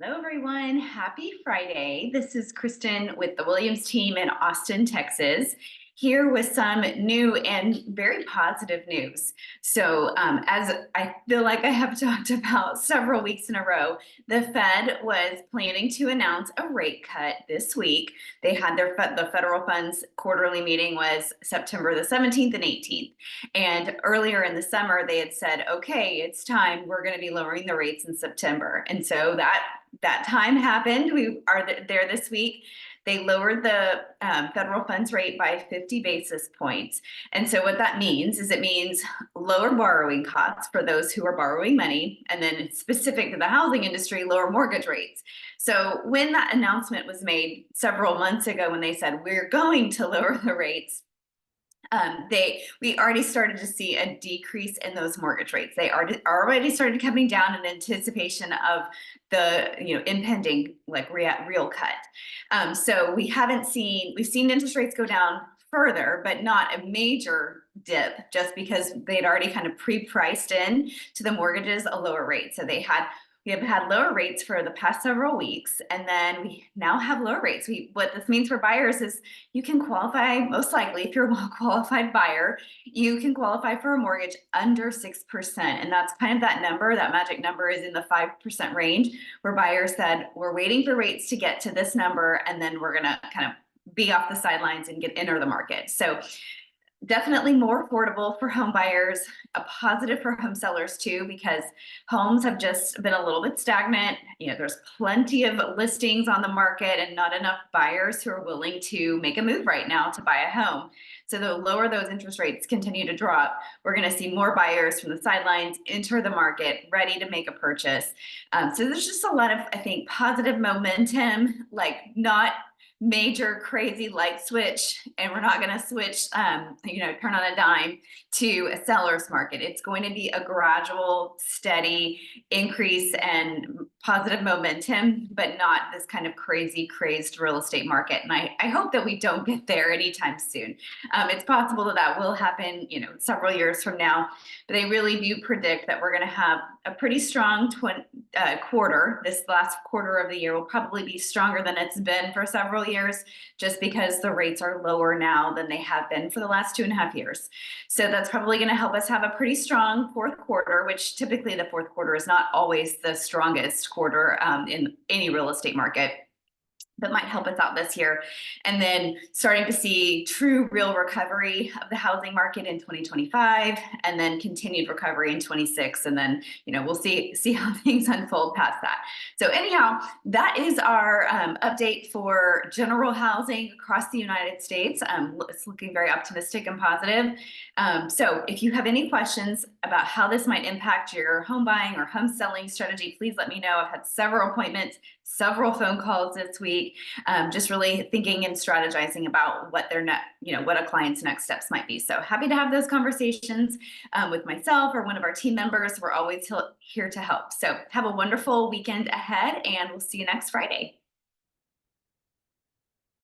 Hello, everyone. Happy Friday. This is Kristen with the Williams team in Austin, Texas, here with some new and very positive news. As I feel like I have talked about several weeks in a row, the Fed was planning to announce a rate cut this week. They had the federal funds quarterly meeting was September the 17th and 18th. And earlier in the summer, they had said, okay, it's time. We're going to be lowering the rates in September. And so that time happened. We are there this week. They lowered the federal funds rate by 50 basis points. And so what that means is it means lower borrowing costs for those who are borrowing money, and then specific to the housing industry, lower mortgage rates. So when that announcement was made several months ago, when they said we're going to lower the rates, we already started to see a decrease in those mortgage rates. They already started coming down in anticipation of the impending like real cut. So we've seen interest rates go down further, but not a major dip, just because they'd already kind of pre-priced in to the mortgages a lower rate. So we have had lower rates for the past several weeks, and then we now have lower rates. What this means for buyers is you can qualify, most likely, if you're a well-qualified buyer, you can qualify for a mortgage under 6%. And that's kind of that number, that magic number is in the 5% range, where buyers said, we're waiting for rates to get to this number, and then we're gonna kind of be off the sidelines and enter the market. So definitely more affordable for home buyers, a positive for home sellers too, because homes have just been a little bit stagnant. There's plenty of listings on the market and not enough buyers who are willing to make a move right now to buy a home. So the lower those interest rates continue to drop, we're going to see more buyers from the sidelines enter the market, ready to make a purchase. So there's just a lot of, I think, positive momentum, like not major crazy light switch, and we're not going to switch turn on a dime to a seller's market. It's going to be a gradual, steady increase and positive momentum, but not this kind of crazy crazed real estate market. And I hope that we don't get there anytime soon. It's possible that will happen several years from now, but they really do predict that we're going to have a pretty strong quarter. This last quarter of the year will probably be stronger than it's been for several years, just because the rates are lower now than they have been for the last 2.5 years. So that's probably going to help us have a pretty strong fourth quarter, which typically the fourth quarter is not always the strongest quarter in any real estate market. That might help us out this year. And then starting to see true real recovery of the housing market in 2025, and then continued recovery in 26. And then, we'll see how things unfold past that. So anyhow, that is our update for general housing across the United States. It's looking very optimistic and positive. So if you have any questions about how this might impact your home buying or home selling strategy, please let me know. I've had several appointments, several phone calls this week, just really thinking and strategizing about what what a client's next steps might be. So happy to have those conversations with myself or one of our team members. We're always here to help. So have a wonderful weekend ahead, and we'll see you next Friday.